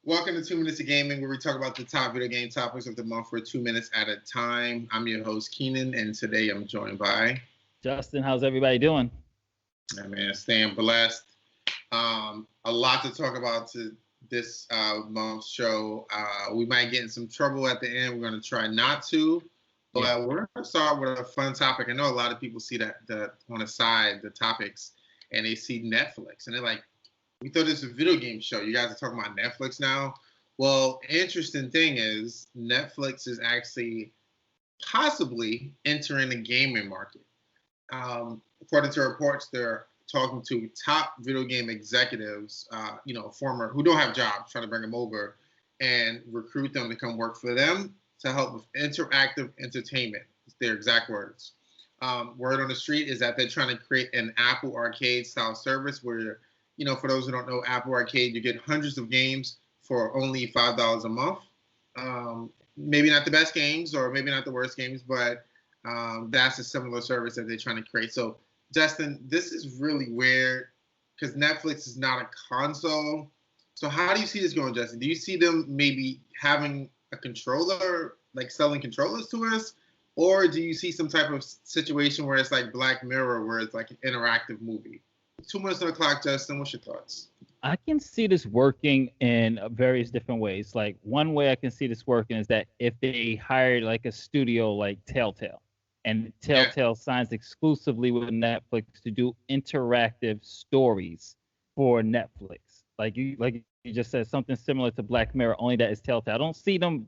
Welcome to 2 Minutes of Gaming, where we talk about the top video game topics of the month for 2 minutes at a time. I'm your host, Keenan, and today I'm joined by Justin. How's everybody doing? Man, staying blessed. A lot to talk about to this month's show. We might get in some trouble at the end. We're going to try not to, but we're going to start with a fun topic. I know a lot of people see that on the side, the topics, and they see Netflix, and they're like, we thought this was a video game show. You guys are talking about Netflix now? Well, interesting thing is Netflix is actually possibly entering the gaming market. According to reports, they're talking to top video game executives, former who don't have jobs, trying to bring them over and recruit them to come work for them to help with interactive entertainment. It's their exact words. Word on the street is that they're trying to create an Apple Arcade style service where, for those who don't know, Apple Arcade, you get hundreds of games for only $5 a month. Maybe not the best games or maybe not the worst games, but that's a similar service that they're trying to create. So, Justin, this is really weird because Netflix is not a console. So how do you see this going, Justin? Do you see them maybe having a controller, like selling controllers to us? Or do you see some type of situation where it's like Black Mirror, where it's like an interactive movie? 2 minutes on the clock, Justin. What's your thoughts? I can see this working in various different ways. Like, one way I can see this working is that if they hired like a studio like Telltale, and Telltale signs exclusively with Netflix to do interactive stories for Netflix. Like you just said, something similar to Black Mirror, only that is Telltale. I don't see them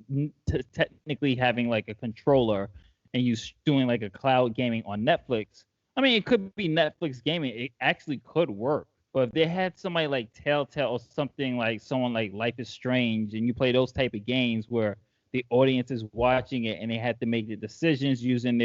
technically having like a controller and you doing like a cloud gaming on Netflix. I mean, it could be Netflix gaming. It actually could work. But if they had somebody like Telltale or something like someone like Life is Strange, and you play those type of games where the audience is watching it and they had to make the decisions using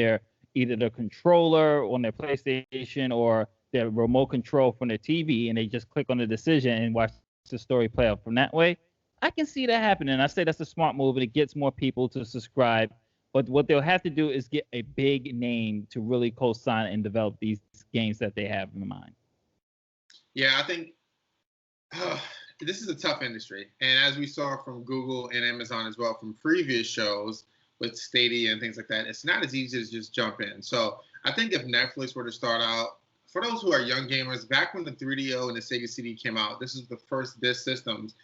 either the controller on their PlayStation or their remote control from their TV, and they just click on the decision and watch the story play out from that way, I can see that happening. I say that's a smart move, and it gets more people to subscribe. But what they'll have to do is get a big name to really co-sign and develop these games that they have in mind. Yeah, I think this is a tough industry. And as we saw from Google and Amazon as well from previous shows with Stadia and things like that, it's not as easy as just jump in. So I think if Netflix were to start out, for those who are young gamers, back when the 3DO and the Sega CD came out, this is the first disc systems.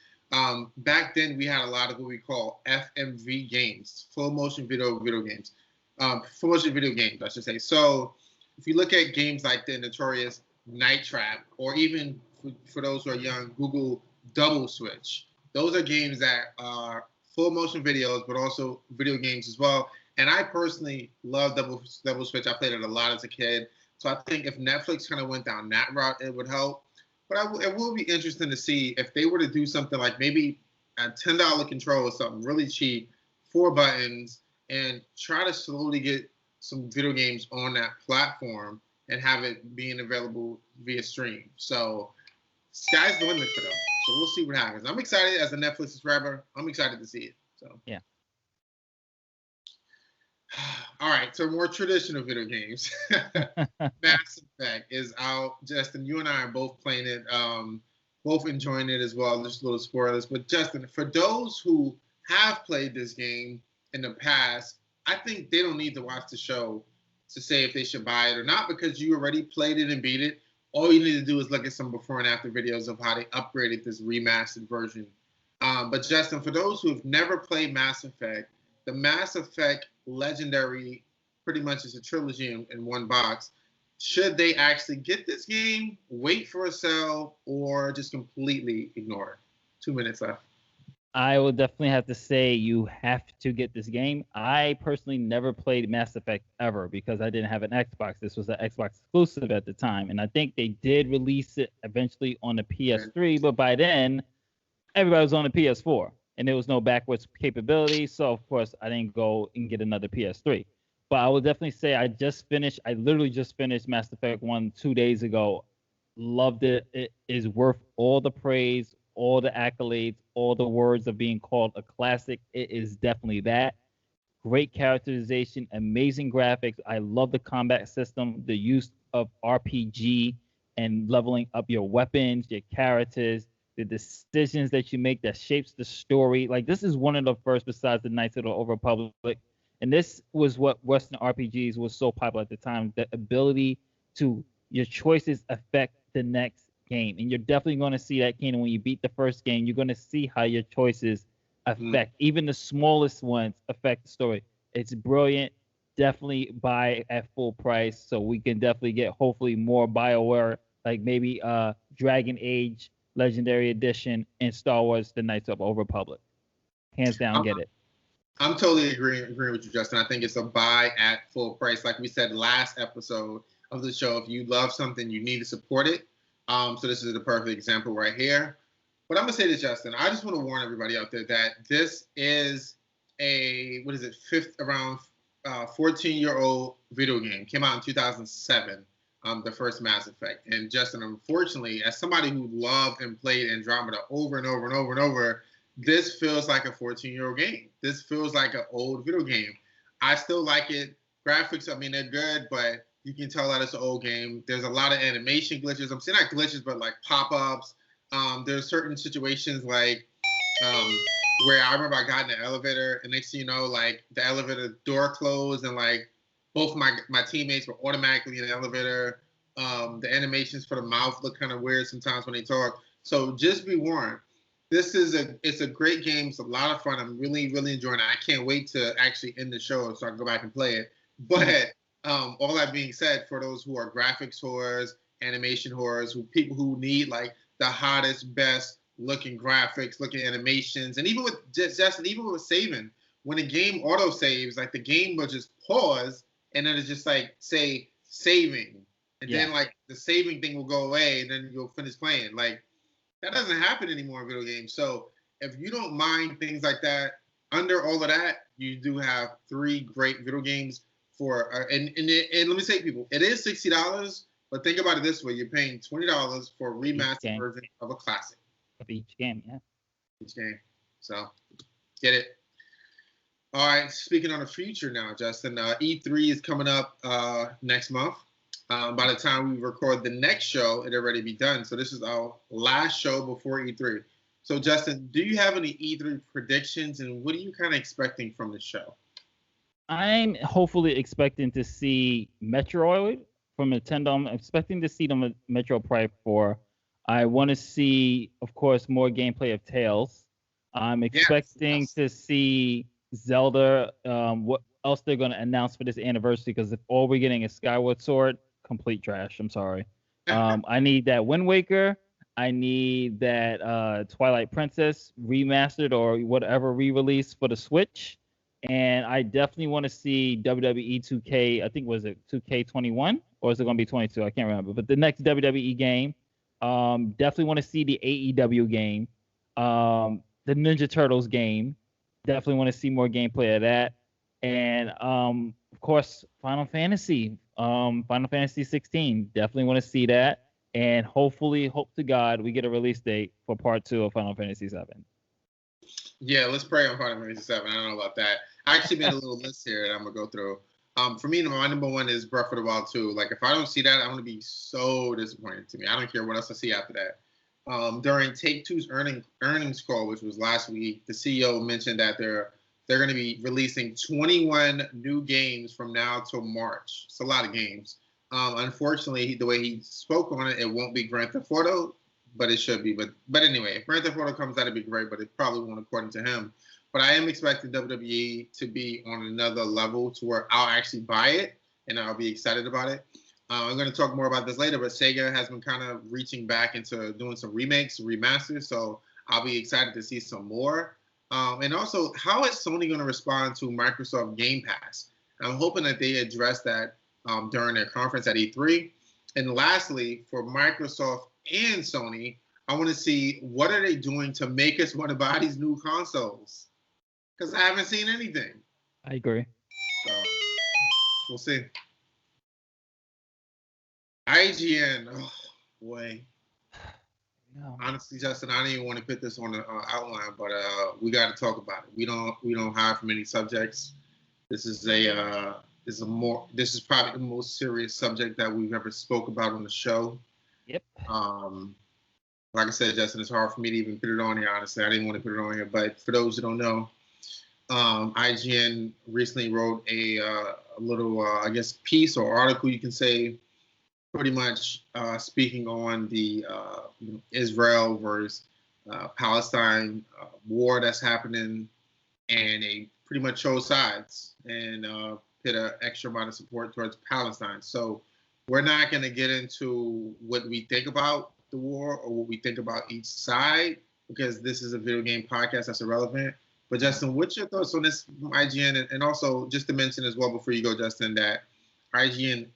Back then, we had a lot of what we call FMV games, full motion video games. Full motion video games, I should say. So if you look at games like the notorious Night Trap, or even for those who are young, Google Double Switch, those are games that are full motion videos, but also video games as well. And I personally love Double Switch. I played it a lot as a kid. So I think if Netflix kind of went down that route, it would help. But it will be interesting to see if they were to do something like maybe a $10 controller or something really cheap, 4 buttons, and try to slowly get some video games on that platform and have it being available via stream. So sky's the limit for them. So we'll see what happens. I'm excited as a Netflix subscriber. I'm excited to see it. So yeah. All right, so more traditional video games. Mass Effect is out. Justin, you and I are both playing it, both enjoying it as well. Just little spoilers. But Justin, for those who have played this game in the past, I think they don't need to watch the show to say if they should buy it or not, because you already played it and beat it. All you need to do is look at some before and after videos of how they upgraded this remastered version. But Justin, for those who have never played Mass Effect, the Mass Effect Legendary pretty much is a trilogy in one box. Should they actually get this game, wait for a sale, or just completely ignore it? 2 minutes left. I would definitely have to say you have to get this game. I personally never played Mass Effect ever because I didn't have an Xbox. This was an Xbox exclusive at the time. And I think they did release it eventually on the PS3, but by then, everybody was on the PS4. And there was no backwards capability. So, of course, I didn't go and get another PS3. But I would definitely say I literally just finished Mass Effect 1 2 days ago. Loved it. It is worth all the praise, all the accolades, all the words of being called a classic. It is definitely that. Great characterization, amazing graphics. I love the combat system, the use of RPG and leveling up your weapons, your characters. the decisions that you make that shapes the story. Like this is one of the first, besides the Knights of the Old Republic, and this was what Western RPGs was so popular at the time. The ability to your choices affect the next game, and you're definitely going to see that, Keenan, when you beat the first game. You're going to see how your choices affect, even the smallest ones affect the story. It's brilliant. Definitely buy at full price, so we can definitely get hopefully more BioWare, like maybe Dragon Age Legendary Edition and Star Wars: The Knights of the Old Republic. Hands down, get it. I'm totally agreeing with you, Justin. I think it's a buy at full price. Like we said last episode of the show, if you love something, you need to support it. So this is the perfect example right here. But I'm gonna say this, Justin. I just want to warn everybody out there that this is a 14-year-old video game. Came out in 2007. The first Mass Effect. And Justin, unfortunately, as somebody who loved and played Andromeda over and over and over and over, this feels like a 14-year-old game. This feels like an old video game. I still like it. Graphics, I mean, they're good, but you can tell that it's an old game. There's a lot of animation glitches. I'm saying not glitches, but like pop-ups. There's certain situations like where I remember I got in the elevator, and next thing you know, like the elevator door closed, and like both my teammates were automatically in the elevator. The animations for the mouth look kind of weird sometimes when they talk. So just be warned. It's a great game. It's a lot of fun. I'm really, really enjoying it. I can't wait to actually end the show so I can go back and play it. But all that being said, for those who are graphics whores, animation whores, people who need like the hottest, best looking graphics, looking animations, and even with Justin, even with saving, when a game auto saves, like the game will just pause and then it's just like say saving, and then like the saving thing will go away and then you'll finish playing. Like that doesn't happen anymore in video games. So if you don't mind things like that, under all of that, you do have 3 great video games for and let me say, people, it is $60, but think about it this way: you're paying $20 for a remastered version of a classic. Of each game, yeah. Each game. So get it. All right. Speaking on the future now, Justin, E3 is coming up next month. By the time we record the next show, it'll already be done. So this is our last show before E3. So Justin, do you have any E3 predictions, and what are you kind of expecting from the show? I'm hopefully expecting to see Metroid from Nintendo. I'm expecting to see them at Metroid Prime 4. I want to see, of course, more gameplay of Tales. I'm expecting to see Zelda. What else they're going to announce for this anniversary? Because if all we're getting is Skyward Sword, complete trash. I'm sorry. I need that Wind Waker. I need that Twilight Princess remastered or whatever re-release for the Switch. And I definitely want to see WWE 2K. I think, was it 2K21 or is it going to be 22? I can't remember. But the next WWE game. Definitely want to see the AEW game. The Ninja Turtles game. Definitely want to see more gameplay of that. And of course, Final Fantasy 16. Definitely want to see that. And hopefully, hope to God, we get a release date for part 2 of Final Fantasy 7. Yeah, let's pray on Final Fantasy 7. I don't know about that. I actually made a little list here that I'm gonna go through. For me, my number 1 is Breath of the Wild 2. Like, if I don't see that, I'm gonna be so disappointed to me. I don't care what else I see after that. During Take-Two's earnings call, which was last week, the CEO mentioned that they're going to be releasing 21 new games from now till March. It's a lot of games. Unfortunately, the way he spoke on it, it won't be Grand Theft Auto, but it should be. But anyway, if Grand Theft Auto comes out, it'd be great, but it probably won't, according to him. But I am expecting WWE to be on another level to where I'll actually buy it and I'll be excited about it. I'm going to talk more about this later, but Sega has been kind of reaching back into doing some remakes, remasters, so I'll be excited to see some more. And also, how is Sony going to respond to Microsoft Game Pass? I'm hoping that they address that during their conference at E3. And lastly, for Microsoft and Sony, I want to see what are they doing to make us want to buy these new consoles? Because I haven't seen anything. I agree. So we'll see. IGN, oh boy. No. Honestly, Justin, I didn't even want to put this on the outline, but we got to talk about it. We don't hide from any subjects. This is probably the most serious subject that we've ever spoke about on the show. Yep. Like I said, Justin, it's hard for me to even put it on here. Honestly, I didn't want to put it on here, but for those who don't know, IGN recently wrote a little, I guess, piece or article, you can say, pretty much speaking on the Israel versus Palestine war that's happening, and they pretty much chose sides and put an extra amount of support towards Palestine. So we're not going to get into what we think about the war or what we think about each side, because this is a video game podcast that's irrelevant. But Justin, what's your thoughts on this from IGN? And also, just to mention as well before you go, Justin, that IGN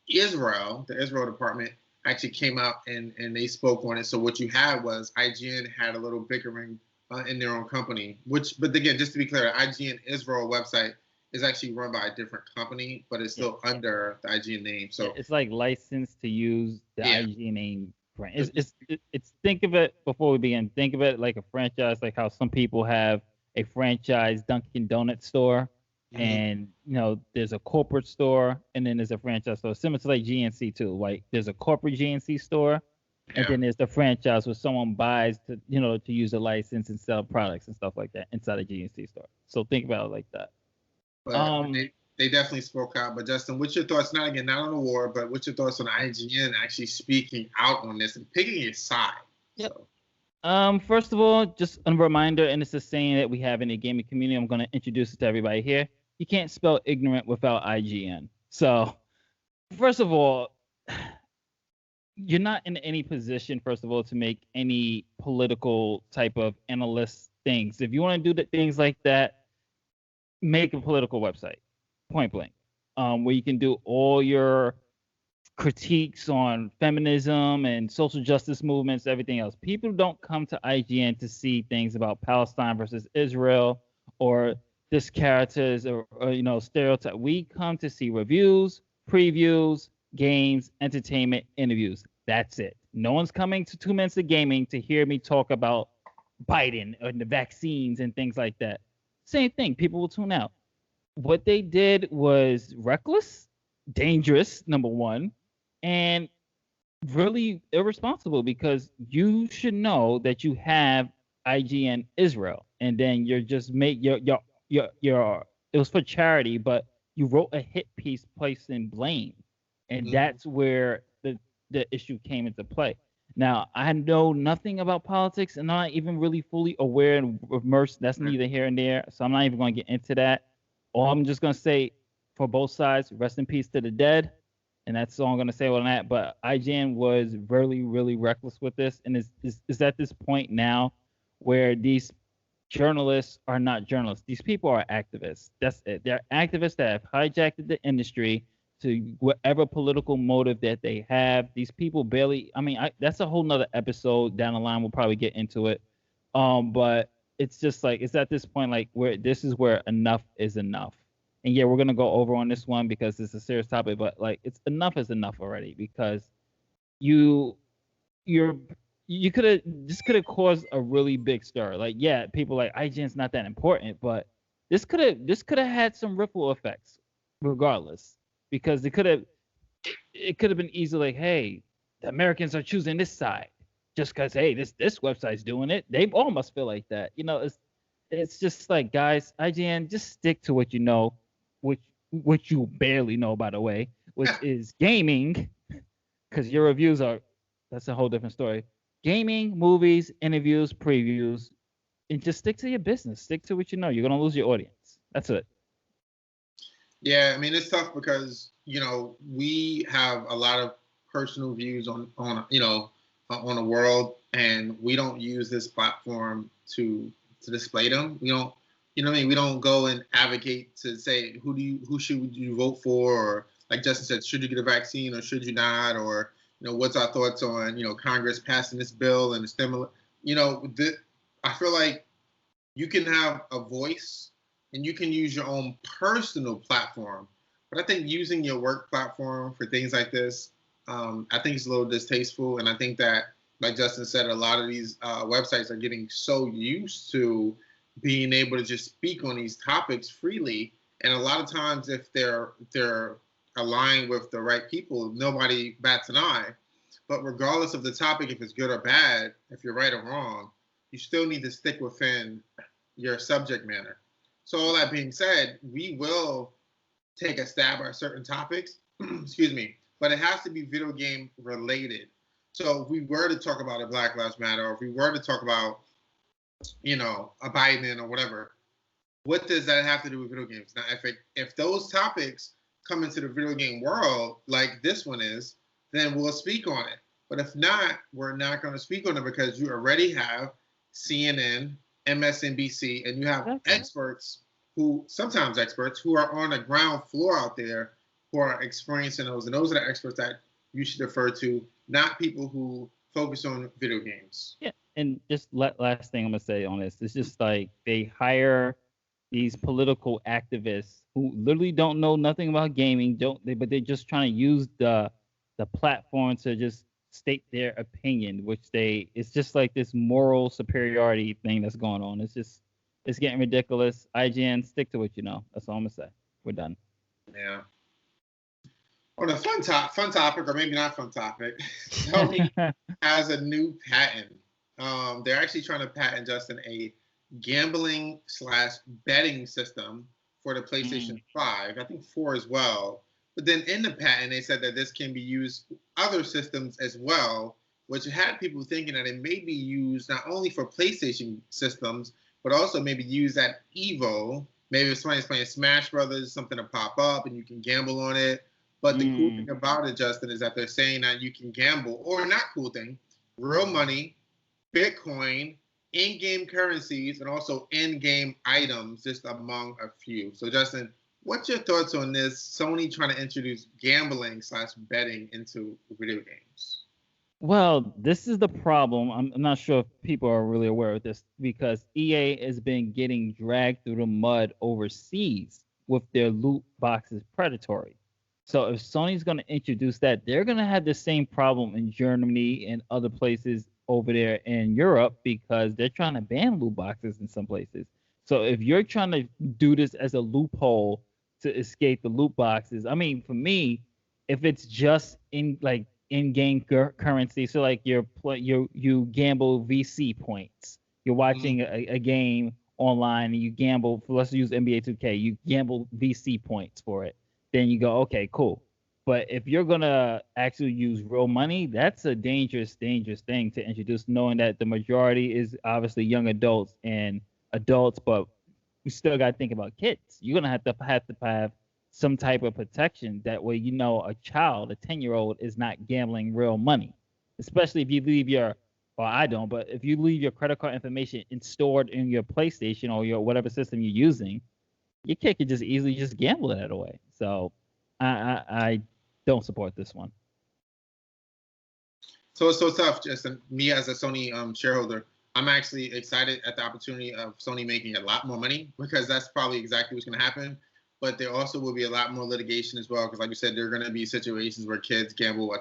Israel, the Israel department, actually came out and they spoke on it. So what you had was IGN had a little bickering in their own company, but again, just to be clear, IGN Israel website is actually run by a different company, but it's still under the IGN name. So it's like licensed to use the IGN name. It's think of it before we begin. Think of it like a franchise, like how some people have a franchise Dunkin' Donut store, and there's a corporate store, and then there's a franchise store. Similar to like GNC too. Like there's a corporate GNC store, and then there's the franchise where someone buys to to use a license and sell products and stuff like that inside a GNC store. So think about it like that. But they definitely spoke out. But Justin, what's your thoughts? Not on the war, but what's your thoughts on IGN actually speaking out on this and picking a side? Yep. So. First of all, just a reminder, and it's a saying that we have in the gaming community. I'm going to introduce it to everybody here. You can't spell ignorant without IGN. So, first of all, you're not in any position, first of all, to make any political type of analyst things. If you want to do things like that, make a political website, point blank, where you can do all your critiques on feminism and social justice movements, everything else. People don't come to IGN to see things about Palestine versus Israel or this characters or stereotype. We come to see reviews, previews, games, entertainment, interviews. That's it. No one's coming to 2 Minutes of Gaming to hear me talk about Biden and the vaccines and things like that. Same thing. People will tune out. What they did was reckless, dangerous, number one, and really irresponsible, because you should know that you have IGN Israel, and then you're just your it was for charity, but you wrote a hit piece placing blame, and that's where the issue came into play. Now, I know nothing about politics, and I'm not even really fully aware and immersed. That's neither here and there, so I'm not even going to get into that. All I'm just going to say, for both sides, rest in peace to the dead, and that's all I'm going to say on that. But IGN was really, really reckless with this, and is at this point now where these journalists are not journalists. These people are activists. That's it. They're activists that have hijacked the industry to whatever political motive that they have. These people barely, that's a whole nother episode down the line. We'll probably get into it. But it's just like, it's at this point, like, where this is where enough is enough. And yeah, we're going to go over on this one because it's a serious topic, but like, it's enough is enough already, because this could have caused a really big stir. Like, yeah, people like IGN's not that important, but this could have had some ripple effects regardless, because it could have been easy, like, hey, the Americans are choosing this side just because, hey, this website's doing it. They all must feel like that. It's just like, guys, IGN, just stick to what you know, which you barely know, by the way, which is gaming, because your reviews that's a whole different story. Gaming, movies, interviews, previews, and just stick to your business. Stick to what you know. You're going to lose your audience. That's it. Yeah, it's tough because, we have a lot of personal views on the world, and we don't use this platform to display them. We don't, we don't go and advocate to say who should you vote for, or like Justin said, should you get a vaccine or should you not, or what's our thoughts on Congress passing this bill and the stimulus. I feel like you can have a voice and you can use your own personal platform, but I think using your work platform for things like this, I think it's a little distasteful. And I think that, like Justin said, a lot of these websites are getting so used to being able to just speak on these topics freely. And a lot of times, if they're aligned with the right people, nobody bats an eye. But regardless of the topic, if it's good or bad, if you're right or wrong, you still need to stick within your subject matter. So all that being said, we will take a stab at certain topics, excuse me, but it has to be video game related. So if we were to talk about a Black Lives Matter, or if we were to talk about, a Biden or whatever, what does that have to do with video games? Now, if those topics come into the video game world, like this one is, then we'll speak on it. But if not, we're not going to speak on it because you already have CNN, MSNBC, and you have sometimes experts who are on the ground floor out there who are experiencing those. And those are the experts that you should defer to, not people who focus on video games. Yeah. And just last thing I'm going to say on this, it's just like they hire these political activists who literally don't know nothing about gaming, but they're just trying to use the platform to just state their opinion, it's just like this moral superiority thing that's going on. It's getting ridiculous. IGN, stick to what you know. That's all I'm gonna say. We're done. Yeah. On a fun topic, or maybe not fun topic, Sony has a new patent. They're actually trying to patent, Justin, a gambling/betting system for the PlayStation 5. I think 4 as well. But then in the patent, they said that this can be used for other systems as well, which had people thinking that it may be used not only for PlayStation systems, but also maybe used at Evo. Maybe if somebody's playing Smash Brothers, something to pop up and you can gamble on it. But the cool thing about it, Justin, is that they're saying that you can gamble, or not cool thing, real money, Bitcoin, in-game currencies, and also in-game items, just among a few. So, Justin, what's your thoughts on this? Sony trying to introduce gambling/betting into video games. Well, this is the problem. I'm not sure if people are really aware of this because EA has been getting dragged through the mud overseas with their loot boxes predatory. So if Sony's going to introduce that, they're going to have the same problem in Germany and other places over there in Europe because they're trying to ban loot boxes in some places. So if you're trying to do this as a loophole to escape the loot boxes, I mean, for me, if it's just in-game currency, so like you gamble VC points. You're watching a game online and you gamble. Let's use NBA 2K. You gamble VC points for it. Then you go, okay, cool. But if you're gonna actually use real money, that's a dangerous thing to introduce, knowing that the majority is obviously young adults, but we still got to think about kids. You're gonna have to have some type of protection. That way, a child, a 10-year-old, is not gambling real money. Especially if you leave I don't, but if you leave your credit card information stored in your PlayStation or your whatever system you're using, your kid could just easily just gamble that away. So I don't support this one. So it's so tough, Justin. Me as a Sony shareholder, I'm actually excited at the opportunity of Sony making a lot more money because that's probably exactly what's going to happen. But there also will be a lot more litigation as well because, like you said, there are going to be situations where kids gamble a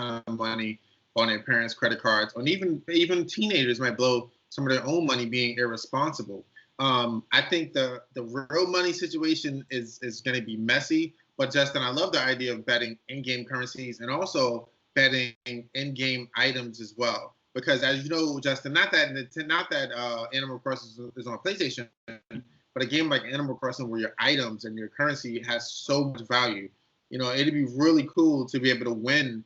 ton of money on their parents' credit cards, and even teenagers might blow some of their own money being irresponsible. I think the real money situation is going to be messy. But Justin, I love the idea of betting in-game currencies and also betting in-game items as well. Because as you know, Justin, not that Animal Crossing is on PlayStation, but a game like Animal Crossing where your items and your currency has so much value, it'd be really cool to be able to win,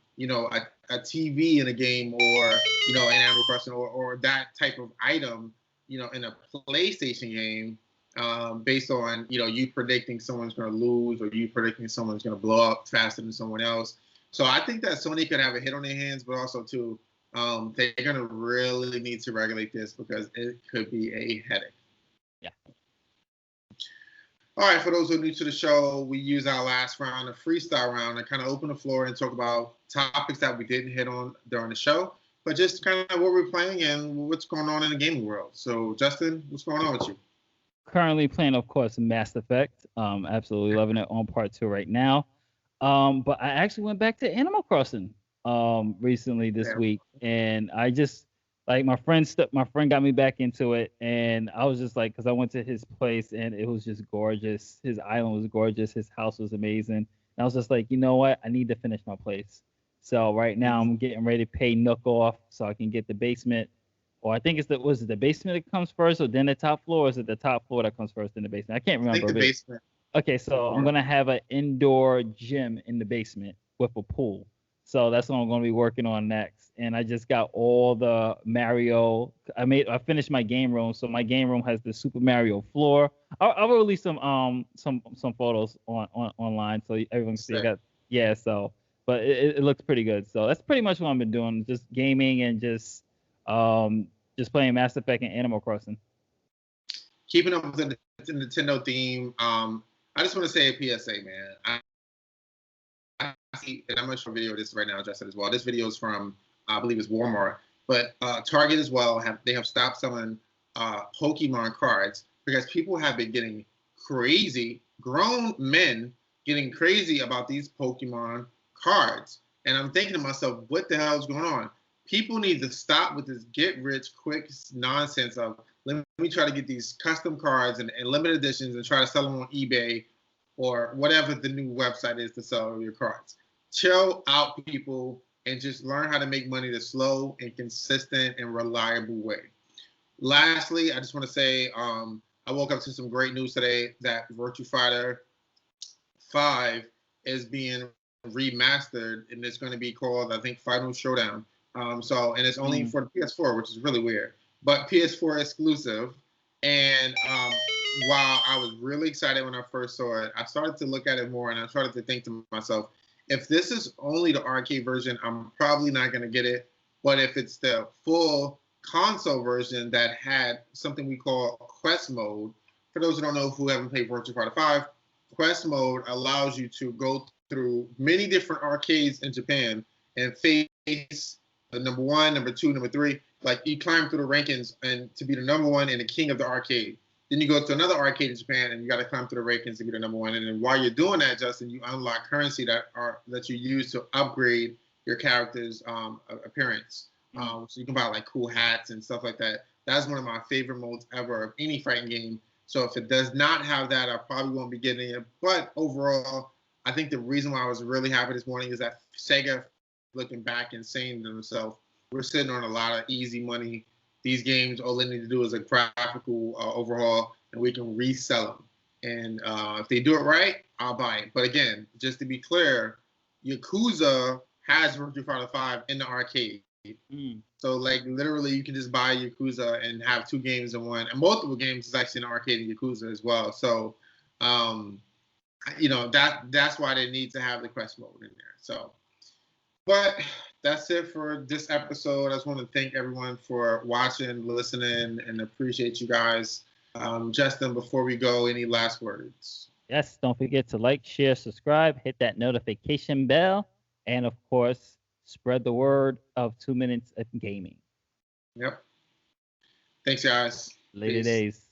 a TV in a game or, in Animal Crossing or that type of item, in a PlayStation game. Based on you predicting someone's going to lose or you predicting someone's going to blow up faster than someone else. So I think that Sony could have a hit on their hands, but also too, they're going to really need to regulate this because it could be a headache. Yeah. All right, for those who are new to the show, we use our last round, a freestyle round, to kind of open the floor and talk about topics that we didn't hit on during the show, but just kind of what we're playing and what's going on in the gaming world. So Justin, what's going on with you? Currently playing, of course, Mass Effect. Absolutely loving it on part 2 right now. But I actually went back to Animal Crossing recently this week, and I just my friend got me back into it, and I was just because I went to his place and it was just gorgeous. His island was gorgeous. His house was amazing. And I was just like, you know what? I need to finish my place. So right now I'm getting ready to pay Nook off so I can get the basement. Or I think it's the basement that comes first, or then the top floor? Or is it the top floor that comes first, then the basement? I can't I think remember. the basement. Okay, so I'm gonna have an indoor gym in the basement with a pool. So that's what I'm gonna be working on next. And I just got all the Mario. I finished my game room, so my game room has the Super Mario floor. I'll release some photos online so everyone can see. I got so, but it looks pretty good. So that's pretty much what I've been doing, just gaming and just playing Mass Effect and Animal Crossing. Keeping up with the Nintendo theme. I just want to say a PSA, man. I see, and I'm going to show a video of this right now, Justin, as well. This video is from, I believe it's Walmart, but Target as well. They have stopped selling Pokemon cards because people have been getting crazy, grown men getting crazy about these Pokemon cards. And I'm thinking to myself, what the hell is going on? People need to stop with this get-rich-quick nonsense of, let me try to get these custom cards and limited editions and try to sell them on eBay or whatever the new website is to sell your cards. Chill out, people, and just learn how to make money the slow and consistent and reliable way. Lastly, I just want to say I woke up to some great news today that Virtua Fighter 5 is being remastered, and it's going to be called, I think, Final Showdown. And it's only for the PS4, which is really weird, but PS4 exclusive. And while I was really excited when I first saw it, I started to look at it more, and I started to think to myself, if this is only the arcade version, I'm probably not going to get it. But if it's the full console version that had something we call Quest Mode, for those who don't know, who haven't played Virtua Fighter 5, Quest Mode allows you to go through many different arcades in Japan and face the number 1, number 2, number 3. Like, you climb through the rankings and to be the number 1 and the king of the arcade. Then you go to another arcade in Japan and you got to climb through the rankings to be the number 1. And then while you're doing that, Justin, you unlock currency that you use to upgrade your character's appearance. So you can buy like cool hats and stuff like that. That's one of my favorite modes ever of any fighting game. So if it does not have that, I probably won't be getting it. But overall, I think the reason why I was really happy this morning is that Sega, looking back and saying to themselves, we're sitting on a lot of easy money. These games, all they need to do is a graphical overhaul, and we can resell them. And if they do it right, I'll buy it. But again, just to be clear, Yakuza has Virtua Fighter 5 in the arcade. So, like, literally, you can just buy Yakuza and have 2 games in one. And multiple games is actually in the arcade in Yakuza as well. So, that's why they need to have the Quest Mode in there. So, but that's it for this episode. I just want to thank everyone for watching, listening, and appreciate you guys. Justin, before we go, any last words? Yes, don't forget to like, share, subscribe, hit that notification bell, and of course, spread the word of 2 Minutes of Gaming. Yep. Thanks, guys. Later Peace. days.